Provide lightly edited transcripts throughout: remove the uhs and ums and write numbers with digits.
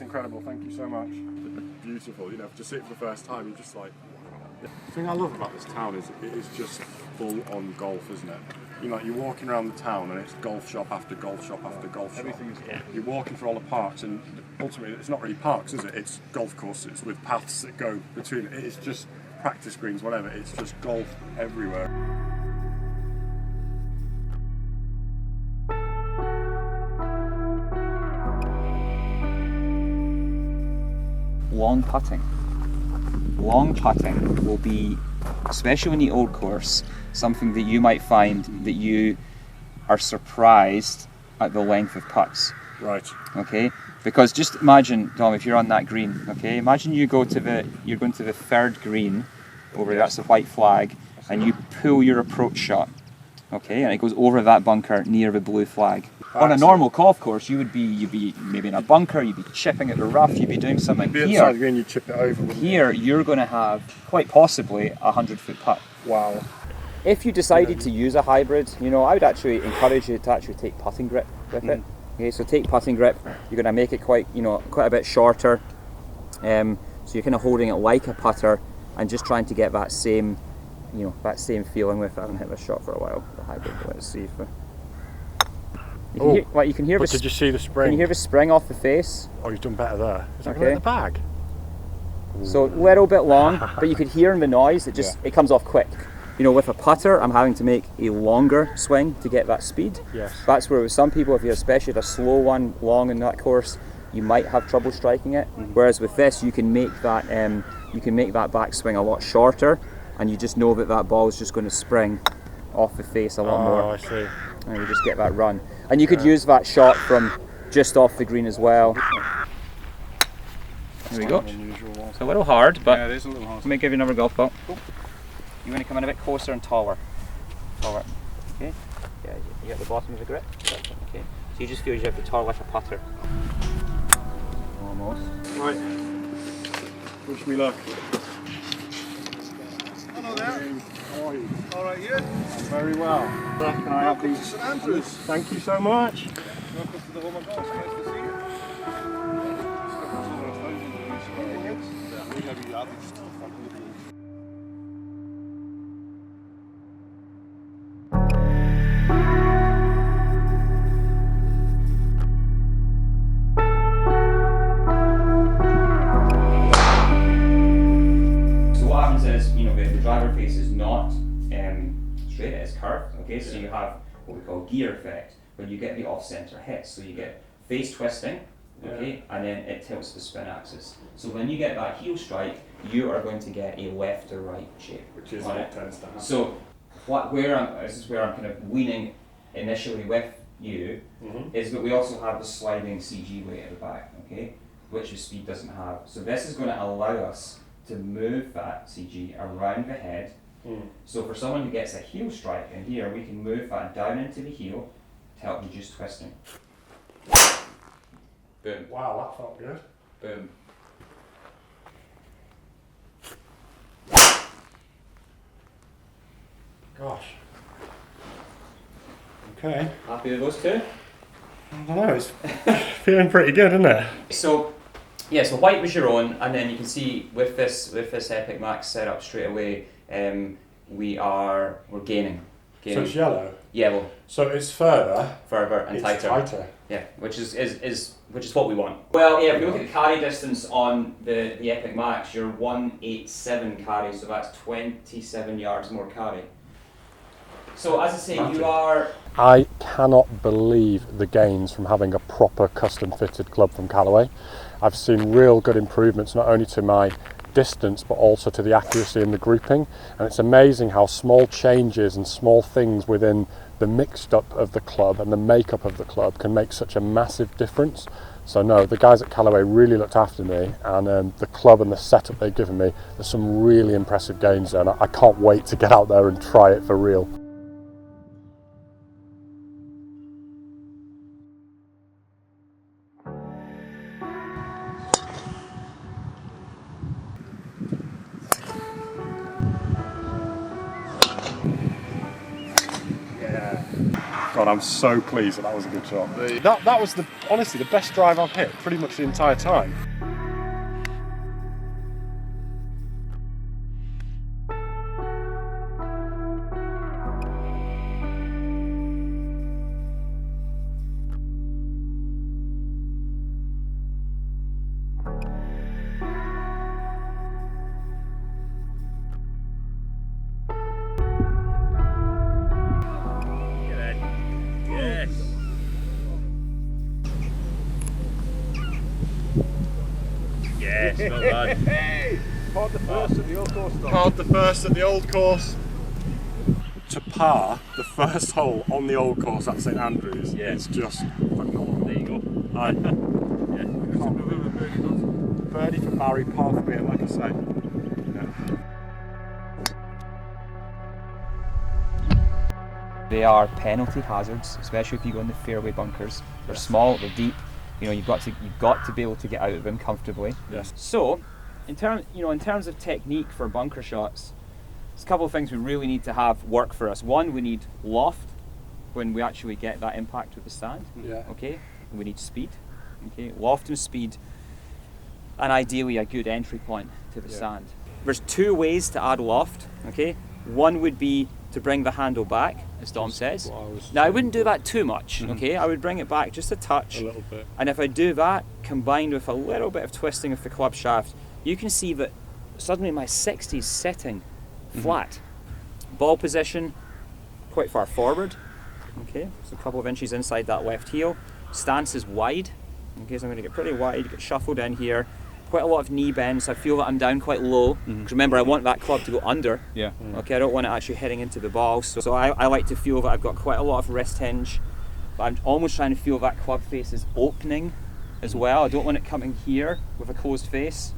incredible. Thank you so much. Beautiful. You know, to see it for the first time, you're just like. The thing I love about this town is it is just full on golf, isn't it? You know, you're walking around the town and it's golf shop after golf shop after golf shop. Everything's You're walking through all the parks, and ultimately it's not really parks, is it? It's golf courses with paths that go between it. It's just practice greens, whatever. It's just golf everywhere. Long putting. Long putting will be, especially in the old course, something that you might find that you are surprised at the length of putts. Right. Okay? Because just imagine, Dom, if you're on that green, okay? Imagine you're going to the third green over that's the white flag, and you pull your approach shot. Okay, and it goes over that bunker near the blue flag. On a normal golf course, you'd be maybe in a bunker, you'd be chipping at the rough, you'd be doing something. Be outside the green, you chip it over. Here, you're going to have quite possibly a 100-foot putt. Wow. If you decided to use a hybrid, you know, I would actually encourage you to actually take putting grip with it. Okay, so take putting grip. You're going to make it quite a bit shorter. So you're kind of holding it like a putter and just trying to get that same feeling with it. I haven't hit this shot for a while. The hybrid. Let's see if you can hear. Did you see the spring? Can you hear the spring off the face? Oh, you've done better there. Is that going in the bag? So a little bit long, but you could hear in the noise. It comes off quick. You know, with a putter, I'm having to make a longer swing to get that speed. Yes. That's where with some people, if you're especially a slow one, long in that course, you might have trouble striking it. Whereas with this, you can make that backswing a lot shorter, and you just know that ball is just going to spring off the face a lot more. Oh, I see. And you just get that run. And you could use that shot from just off the green as well. There we go. It's a little hard, but it is a little hard. Let me give you another golf ball. You want to come in a bit closer and taller. Okay. Yeah, you get the bottom of the grip. Okay. So you just feel you have to tower like a putter. Almost. Right. Wish me luck. Hello there. How are you? All right, you? I'm very well. Can I have these? St Andrews. Thank you so much. Welcome to the home of golf. Nice to see you. The driver face is not straight, it is curved. Okay, so you have what we call gear effect when you get the off-center hits. So you get face twisting, okay, and then it tilts the spin axis. So when you get that heel strike, you are going to get a left or right shape, which is what tends to happen. So this is where I'm kind of leaning initially with you, is that we also have the sliding CG weight at the back, okay, which the speed doesn't have. So this is going to allow us to move that CG around the head. So for someone who gets a heel strike in here, we can move that down into the heel to help reduce twisting. Boom. Wow, that felt good. Boom. Gosh. Okay. Happy with those two? I don't know, it's feeling pretty good, isn't it? So white was your own, and then you can see with this Epic Max setup straight away, we're gaining. So it's yellow. Yellow. So it's further and it's tighter. Yeah, which is what we want. Well, yeah, if you look at the carry distance on the Epic Max, you're 187 carry, so that's 27 yards more carry. So as I say, you are. I cannot believe the gains from having a proper custom fitted club from Callaway. I've seen real good improvements, not only to my distance but also to the accuracy and the grouping, and it's amazing how small changes and small things within the mixed up of the club and the makeup of the club can make such a massive difference. So no, the guys at Callaway really looked after me, and the club and the setup they've given me, there's some really impressive gains there, and I can't wait to get out there and try it for real. God, I'm so pleased that was a good shot. That was honestly the best drive I've hit pretty much the entire time. Yes, well done. Hey! Part the first at the old course. Parred the first at the old course. To par the first hole on the old course at St Andrews, it's just phenomenal. There you go. I Yeah. birdie for Barrie, par for me, like I say. They are penalty hazards, especially if you go in the fairway bunkers. They're small, they're deep. You know, you've got to be able to get out of them comfortably. Yes. So, in terms of technique for bunker shots, there's a couple of things we really need to have work for us. One, we need loft when we actually get that impact with the sand. Yeah. Okay. We need speed. Okay. Loft and speed, and ideally a good entry point to the sand. There's two ways to add loft. Okay. One would be to bring the handle back, as Dom says. Now I wouldn't do that too much, okay? I would bring it back just a touch. A little bit. And if I do that, combined with a little bit of twisting of the club shaft, you can see that suddenly my 60's sitting flat. Ball position, quite far forward, okay? So a couple of inches inside that left heel. Stance is wide, okay? So I'm gonna get pretty wide, get shuffled in here. Quite a lot of knee bends, so I feel that I'm down quite low. Because remember, I want that club to go under. Yeah. Okay, I don't want it actually hitting into the ball. So I like to feel that I've got quite a lot of wrist hinge, but I'm almost trying to feel that club face is opening as well. I don't want it coming here with a closed face.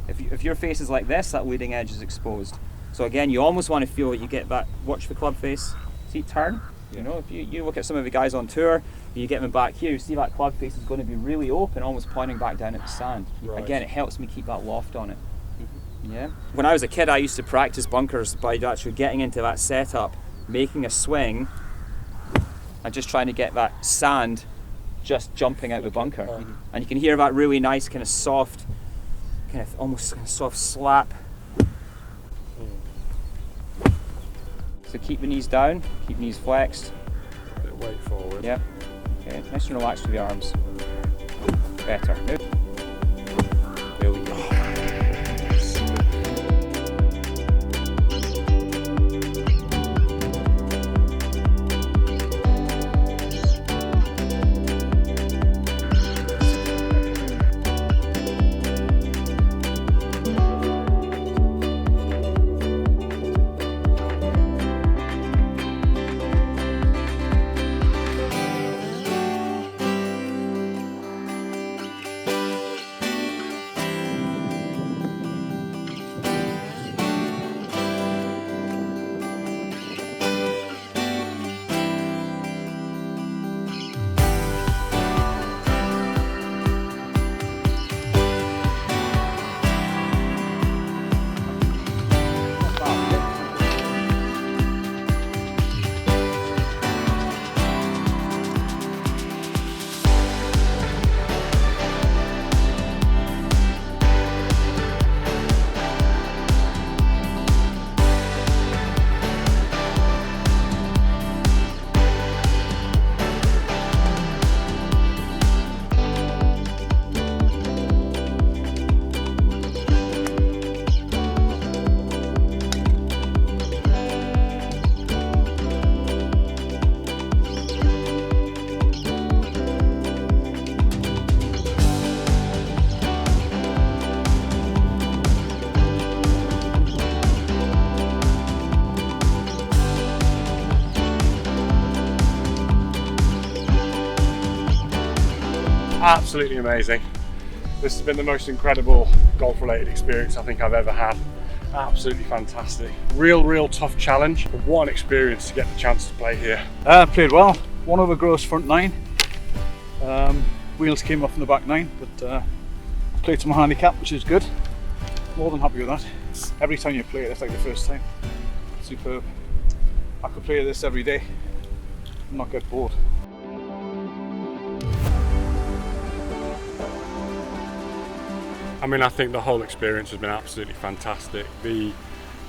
If your face is like this, that leading edge is exposed. So again, you almost want to feel that you get that, watch the club face, see it turn. You know, if you look at some of the guys on tour, you get them back here, you see that club face is going to be really open, almost pointing back down at the sand. Right. Again, it helps me keep that loft on it. Yeah. When I was a kid, I used to practice bunkers by actually getting into that setup, making a swing, and just trying to get that sand just jumping out the bunker. And you can hear that really nice kind of soft, almost kind of soft slap. So keep the knees down, keep knees flexed. A bit weight forward. Yep. Okay, nice and relaxed with the arms. Better. There we go. Absolutely amazing. This has been the most incredible golf related experience I think I've ever had. Absolutely fantastic. Real tough challenge, but what an experience to get the chance to play here. Played well. 1 over gross front 9. Wheels came off in the back 9, but played to my handicap, which is good. More than happy with that. Every time you play it, it's like the first time. Superb. I could play this every day. not get bored. I mean, I think the whole experience has been absolutely fantastic. The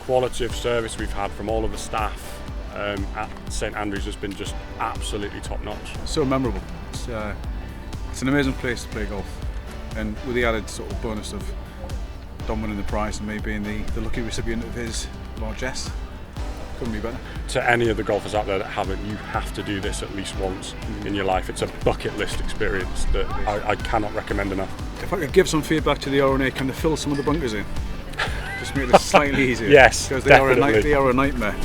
quality of service we've had from all of the staff at St Andrews has been just absolutely top notch. So memorable. It's an amazing place to play golf, and with the added sort of bonus of Dom winning the prize and me being the lucky recipient of his largesse, couldn't be better. To any of the golfers out there that haven't, you have to do this at least once in your life. It's a bucket list experience that I cannot recommend enough. If I could give some feedback to the R&A, can they fill some of the bunkers in? Just make it slightly easier. Yes, because definitely. They are a nightmare.